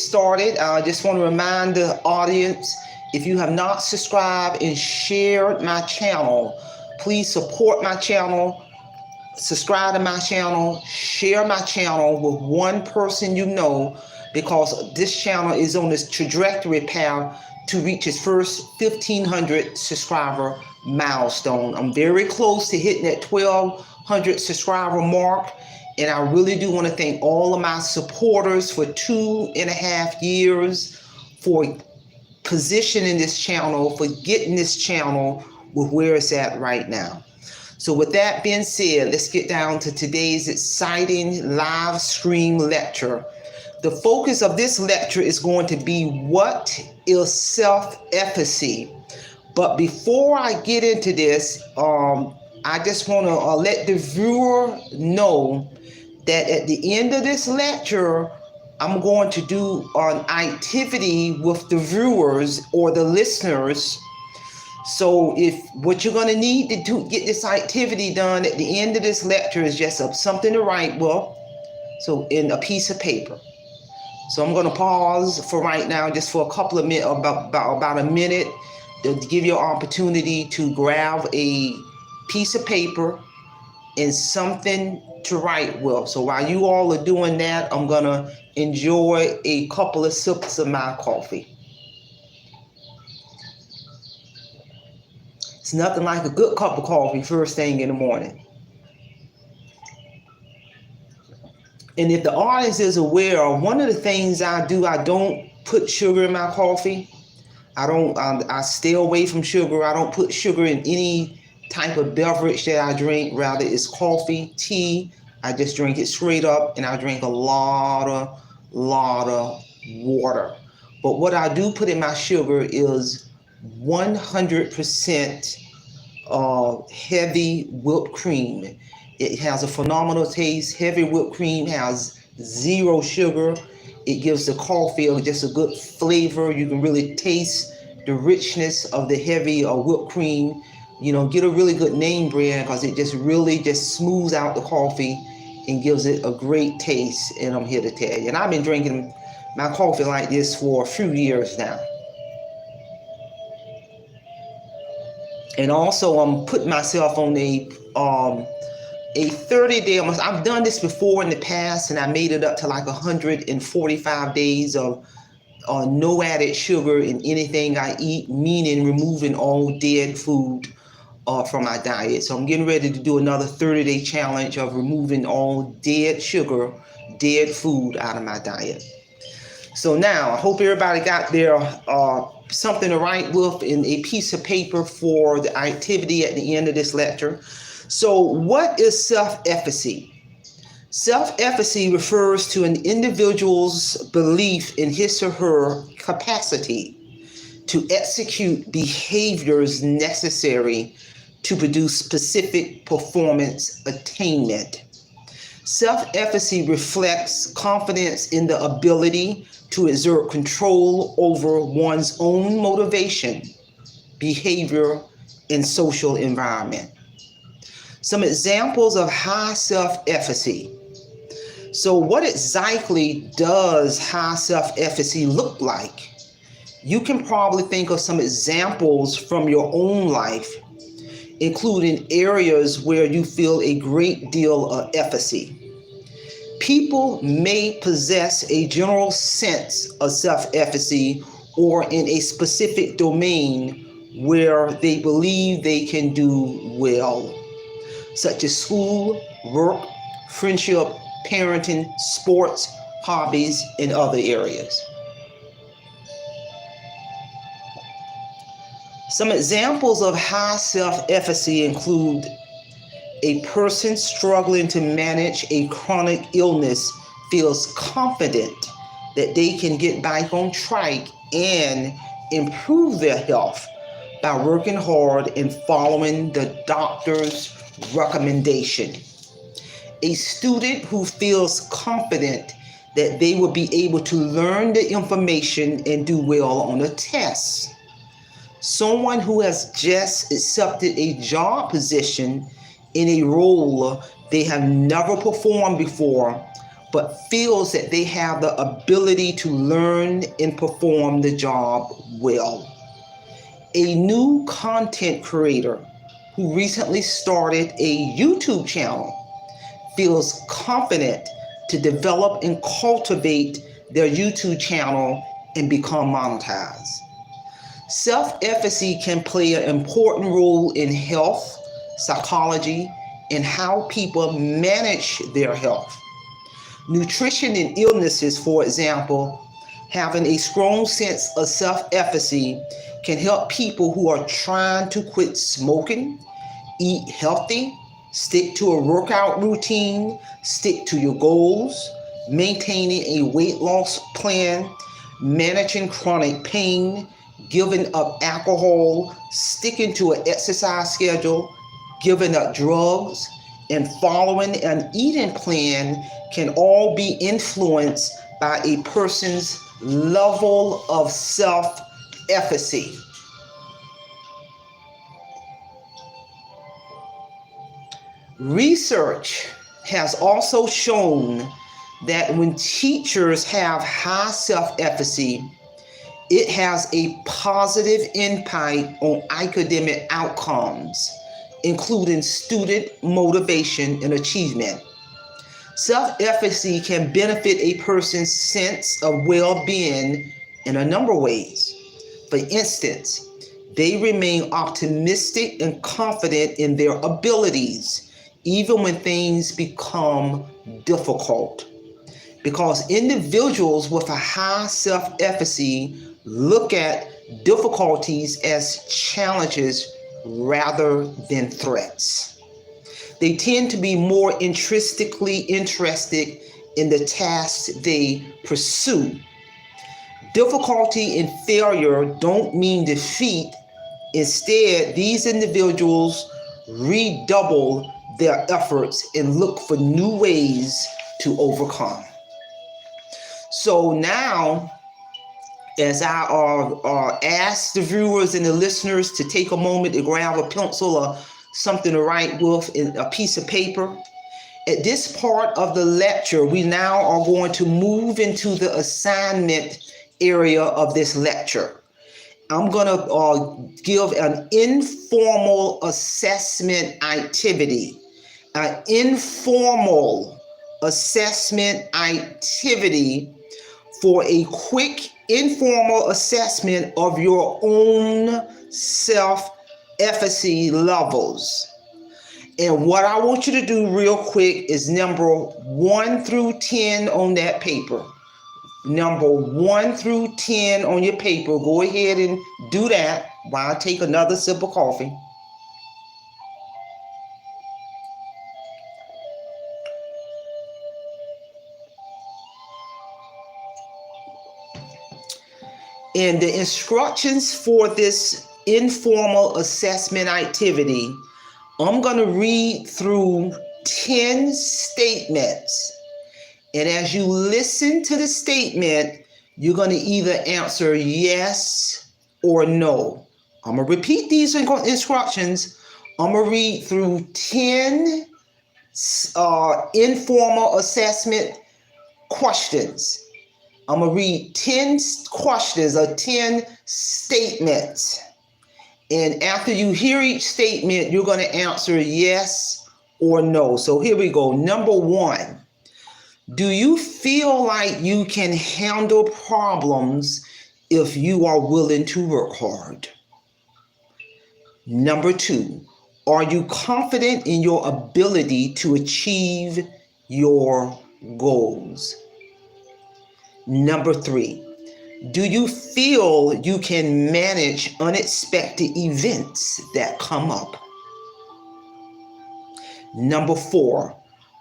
started, I just want to remind the audience, if you have not subscribed and shared my channel, please support my channel, subscribe to my channel, share my channel with one person you know, because this channel is on this trajectory path to reach its first 1,500 subscriber milestone. I'm very close to hitting that 1,200 subscriber mark, and I really do want to thank all of my supporters for 2.5 years, for positioning this channel, for getting this channel with where it's at right now. So with that being said, let's get down to today's exciting live stream lecture. The focus of this lecture is going to be, what is self-efficacy? But before I get into this, I just want to let the viewer know that at the end of this lecture, I'm going to do an activity with the viewers or the listeners. So if what you're going to need to do, get this activity done at the end of this lecture, is just something to write with, so in a piece of paper. So I'm going to pause for right now, just for a couple of minutes, about a minute, to give you an opportunity to grab a piece of paper and something to write with. So while you all are doing that, I'm going to enjoy a couple of sips of my coffee. It's nothing like a good cup of coffee first thing in the morning. And if the audience is aware, one of the things I do, I don't put sugar in my coffee. I stay away from sugar. I don't put sugar in any type of beverage that I drink. Rather, it's coffee, tea. I just drink it straight up, and I drink a lot of water. But what I do put in my sugar is 100% heavy whipped cream. It has a phenomenal taste. Heavy whipped cream has 0 sugar. It gives the coffee just a good flavor. You can really taste the richness of the heavy whipped cream. You know, get a really good name brand, because it just really smooths out the coffee and gives it a great taste. And I'm here to tell you. And I've been drinking my coffee like this for a few years now. And also, I'm putting myself on a 30-day, I've done this before in the past, and I made it up to like 145 days of no added sugar in anything I eat, meaning removing all dead food from my diet. So I'm getting ready to do another 30-day challenge of removing all dead sugar, dead food out of my diet. So now, I hope everybody got their something to write with in a piece of paper for the activity at the end of this lecture. So what is self-efficacy? Self-efficacy refers to an individual's belief in his or her capacity to execute behaviors necessary to produce specific performance attainment. Self-efficacy reflects confidence in the ability to exert control over one's own motivation, behavior, and social environment. Some examples of high self-efficacy. So what exactly does high self-efficacy look like? You can probably think of some examples from your own life, including areas where you feel a great deal of efficacy. People may possess a general sense of self-efficacy, or in a specific domain where they believe they can do well, such as school, work, friendship, parenting, sports, hobbies, and other areas. Some examples of high self-efficacy include a person struggling to manage a chronic illness feels confident that they can get back on track and improve their health by working hard and following the doctor's recommendation. A student who feels confident that they will be able to learn the information and do well on a test. Someone who has just accepted a job position in a role they have never performed before, but feels that they have the ability to learn and perform the job well. A new content creator who recently started a YouTube channel feels confident to develop and cultivate their YouTube channel and become monetized. Self-efficacy can play an important role in health, psychology, and how people manage their health. Nutrition and illnesses, for example, having a strong sense of self-efficacy can help people who are trying to quit smoking, eat healthy, stick to a workout routine, stick to your goals, maintaining a weight loss plan, managing chronic pain, giving up alcohol, sticking to an exercise schedule, giving up drugs, and following an eating plan can all be influenced by a person's level of self-efficacy. Research has also shown that when teachers have high self-efficacy, it has a positive impact on academic outcomes, including student motivation and achievement. Self-efficacy can benefit a person's sense of well-being in a number of ways. For instance, they remain optimistic and confident in their abilities, even when things become difficult. Because individuals with a high self-efficacy look at difficulties as challenges rather than threats. They tend to be more intrinsically interested in the tasks they pursue. Difficulty and failure don't mean defeat. Instead, these individuals redouble their efforts and look for new ways to overcome. So now, as I ask the viewers and the listeners to take a moment to grab a pencil or something to write with and a piece of paper, at this part of the lecture, we now are going to move into the assignment area of this lecture. I'm going to give an informal assessment activity. An informal assessment activity for a quick informal assessment of your own self-efficacy levels. And what I want you to do real quick is number 1 through 10 on that paper. Number 1 through 10 on your paper. Go ahead and do that while I take another sip of coffee. And the instructions for this informal assessment activity, I'm going to read through 10 statements. And as you listen to the statement, you're going to either answer yes or no. I'm going to repeat these instructions. I'm going to read through 10 informal assessment questions. I'm going to read 10 questions or 10 statements. And after you hear each statement, you're going to answer yes or no. So here we go. Number 1, do you feel like you can handle problems if you are willing to work hard? Number 2, are you confident in your ability to achieve your goals? Number 3, do you feel you can manage unexpected events that come up? Number 4,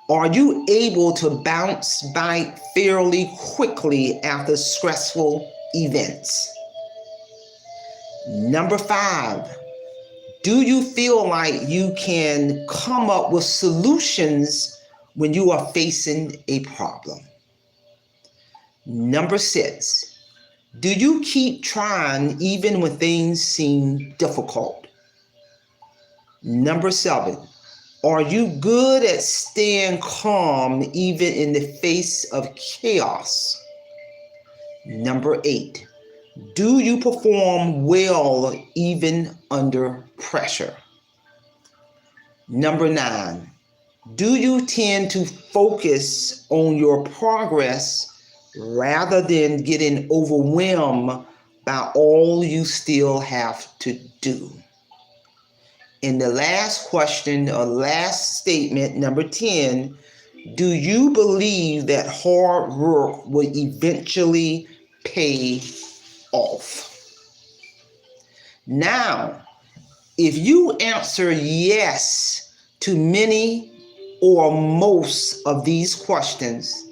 are you able to bounce back fairly quickly after stressful events? Number 5, do you feel like you can come up with solutions when you are facing a problem? Number 6, do you keep trying even when things seem difficult? Number 7, Are you good at staying calm even in the face of chaos? Number 8, do you perform well even under pressure? Number 9, do you tend to focus on your progress rather than getting overwhelmed by all you still have to do? And the last question, or last statement, number 10, do you believe that hard work will eventually pay off? Now, if you answer yes to many or most of these questions,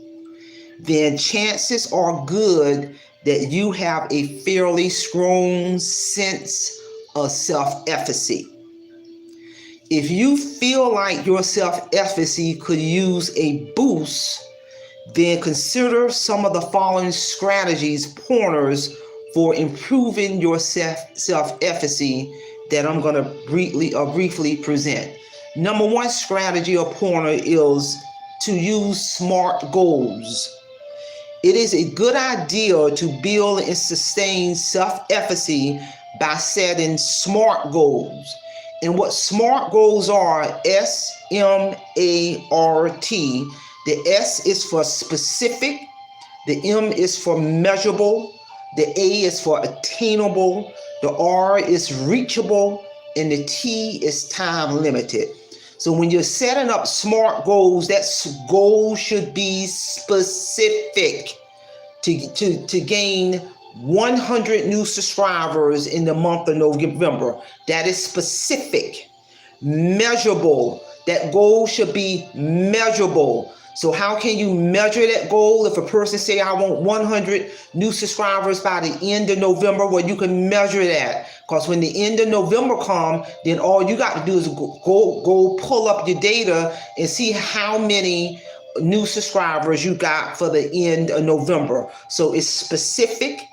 then chances are good that you have a fairly strong sense of self-efficacy. If you feel like your self-efficacy could use a boost, then consider some of the following strategies, pointers for improving your self-efficacy that I'm going to briefly present. Number 1 strategy or pointer is to use SMART goals. It is a good idea to build and sustain self-efficacy by setting SMART goals. And what SMART goals are, SMART. The S is for specific, the M is for measurable, the A is for attainable, the R is reachable, and the T is time limited. So when you're setting up SMART goals, that goal should be specific. To gain 100 new subscribers in the month of November. That is specific. Measurable. That goal should be measurable. So how can you measure that goal? If a person say, I want 100 new subscribers by the end of November, well, you can measure that. Because when the end of November comes, then all you got to do is go pull up your data and see how many new subscribers you got for the end of November. So it's specific,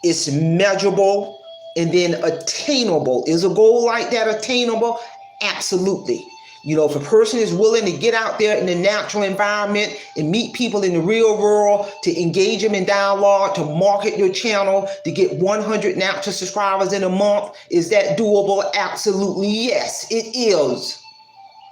it's measurable, and then attainable. Is a goal like that attainable? Absolutely. You know, if a person is willing to get out there in the natural environment and meet people in the real world, to engage them in dialogue, to market your channel, to get 100 natural subscribers in a month, is that doable? Absolutely, yes, it is.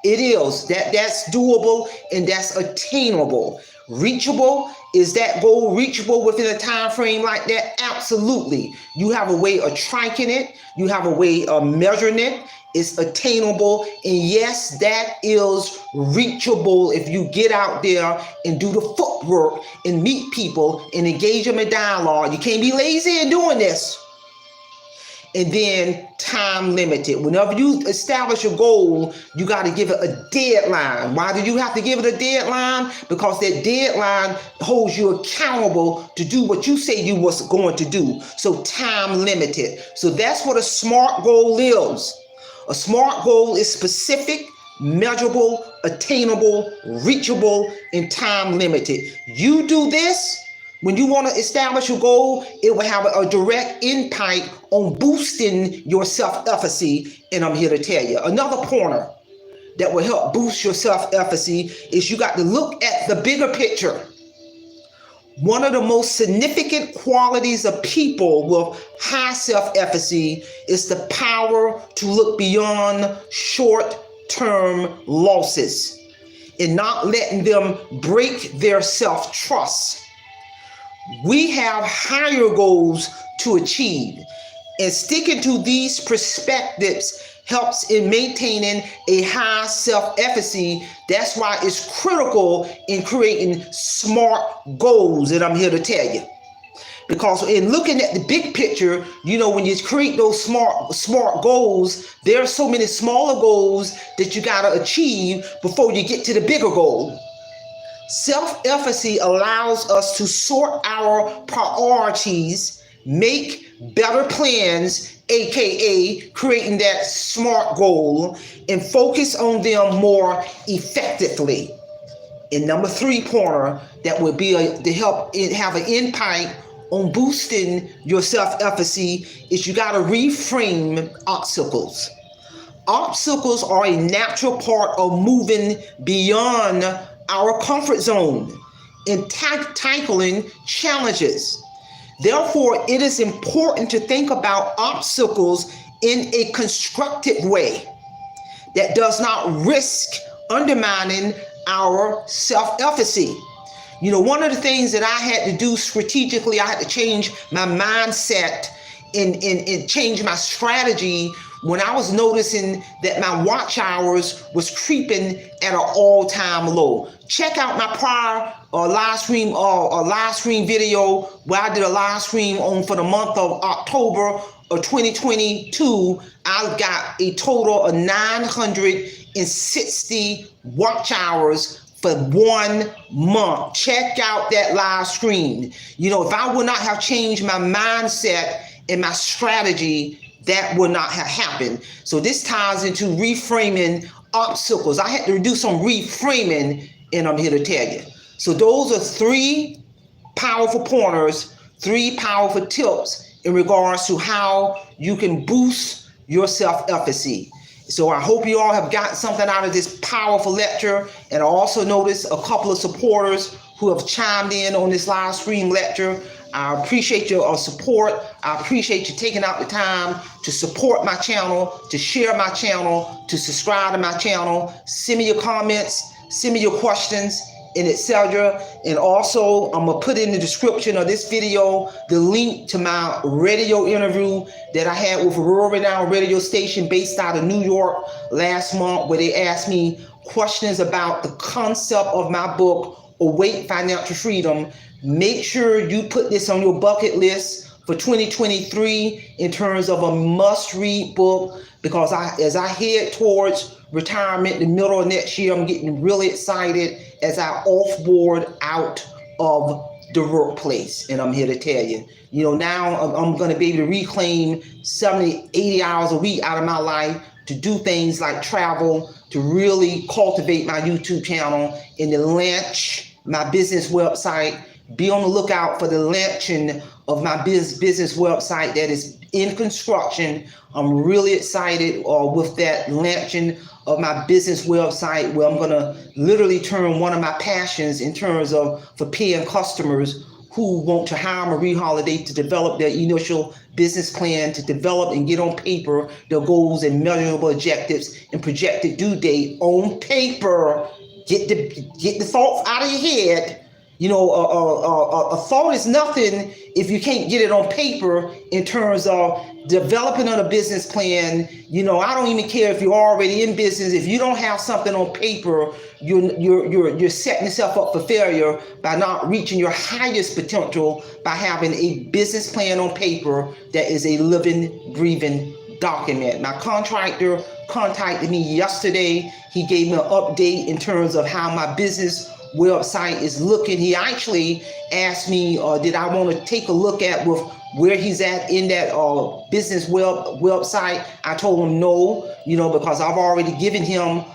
It is. That's doable and that's attainable. Reachable, is that goal reachable within a time frame like that? Absolutely. You have a way of tracking it. You have a way of measuring it. It's attainable. And yes, that is reachable if you get out there and do the footwork and meet people and engage them in dialogue. You can't be lazy in doing this. And then time limited. Whenever you establish a goal, you got to give it a deadline. Why do you have to give it a deadline? Because that deadline holds you accountable to do what you say you was going to do. So time limited. So that's what a SMART goal is. A SMART goal is specific, measurable, attainable, reachable, and time limited. You do this. When you want to establish a goal, it will have a direct impact on boosting your self-efficacy, and I'm here to tell you. Another pointer that will help boost your self-efficacy is you got to look at the bigger picture. One of the most significant qualities of people with high self-efficacy is the power to look beyond short-term losses and not letting them break their self-trust. We have higher goals to achieve, and sticking to these perspectives helps in maintaining a high self-efficacy. That's why it's critical in creating SMART goals, and I'm here to tell you. Because in looking at the big picture, you know, when you create those smart goals, there are so many smaller goals that you got to achieve before you get to the bigger goal. Self-efficacy allows us to sort our priorities, make better plans, aka creating that SMART goal, and focus on them more effectively. And number 3 pointer that would be to help it have an impact on boosting your self-efficacy is you got to reframe obstacles. Obstacles are a natural part of moving beyond our comfort zone and tackling challenges. Therefore, it is important to think about obstacles in a constructive way that does not risk undermining our self-efficacy. One of the things that I had to do strategically, I had to change my mindset and change my strategy when I was noticing that my watch hours was creeping at an all-time low. Check out my prior live stream video where I did a live stream on for the month of October of 2022. I got a total of 960 watch hours for 1 month. Check out that live stream. If I would not have changed my mindset and my strategy, that would not have happened. So this ties into reframing obstacles. I had to do some reframing, and I'm here to tell you. So those are 3 powerful pointers, 3 powerful tips in regards to how you can boost your self-efficacy. So I hope you all have gotten something out of this powerful lecture. And I also noticed a couple of supporters who have chimed in on this live stream lecture. I appreciate your support. I appreciate you taking out the time to support my channel, to share my channel, to subscribe to my channel. Send me your comments, send me your questions, and etc. And also, I'm gonna put in the description of this video the link to my radio interview that I had with a world-renowned radio station based out of New York last month, where they asked me questions about the concept of my book, Awake Financial Freedom. Make sure you put this on your bucket list for 2023 in terms of a must-read book, because as I head towards retirement in the middle of next year, I'm getting really excited as I offboard out of the workplace. And I'm here to tell you, now I'm going to be able to reclaim 70, 80 hours a week out of my life to do things like travel, to really cultivate my YouTube channel, and to launch my business website. Be on the lookout for the launching of my business website that is in construction. I'm really excited with that launching of my business website, where I'm going to literally turn one of my passions in terms of for paying customers who want to hire Marie Holiday to develop their initial business plan, to develop and get on paper their goals and measurable objectives and projected due date on paper. Get the thoughts out of your head. A thought is nothing if you can't get it on paper in terms of developing on a business plan. I don't even care if you're already in business. If you don't have something on paper, you're setting yourself up for failure by not reaching your highest potential by having a business plan on paper that is a living, breathing document. My contractor contacted me yesterday. He gave me an update in terms of how my business website is looking. He actually asked me, did I want to take a look at with where he's at in that business website. I told him no, because I've already given him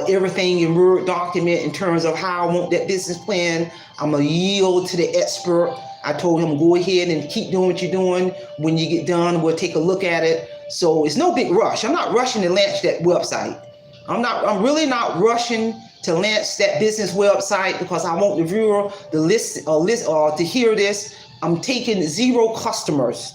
everything in Word document in terms of how I want that business plan. I'm going to yield to the expert. I told him, go ahead and keep doing what you're doing. When you get done, we'll take a look at it. So it's no big rush. I'm not rushing to launch that website. I'm really not rushing to launch that business website, because I want the viewer, to hear this. I'm taking 0 customers.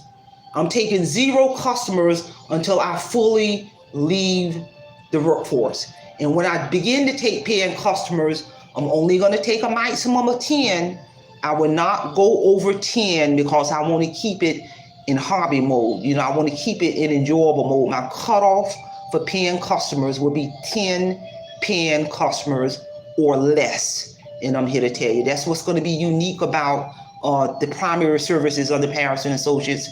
I'm taking 0 customers until I fully leave the workforce. And when I begin to take paying customers, I'm only going to take a maximum of 10. I will not go over 10 because I want to keep it in hobby mode. I want to keep it in enjoyable mode. My cutoff for paying customers will be 10 paying customers or less. And I'm here to tell you, that's what's going to be unique about the primary services under Patterson Associates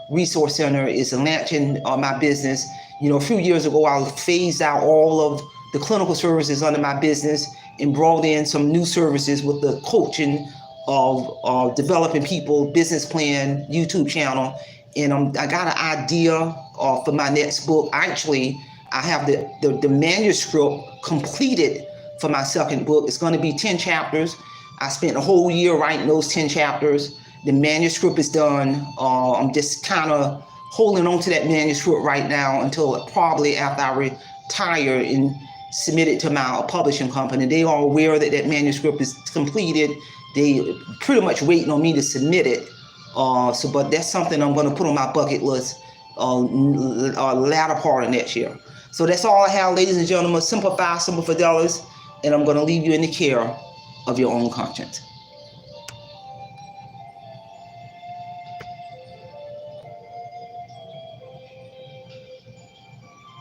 Resource Center is launching my business. A few years ago, I phased out all of the clinical services under my business and brought in some new services with the coaching of developing people, business plan, YouTube channel. And I got an idea for my next book. Actually, I have the manuscript completed for my second book. It's going to be 10 chapters. I spent a whole year writing those 10 chapters. The manuscript is done. I'm just kind of holding on to that manuscript right now until probably after I retire and submit it to my publishing company. They are aware that that manuscript is completed. They pretty much waiting on me to submit it. But that's something I'm going to put on my bucket list latter part of next year. So that's all I have, ladies and gentlemen. Simplify, Simple Fidelis, and I'm going to leave you in the care of your own conscience.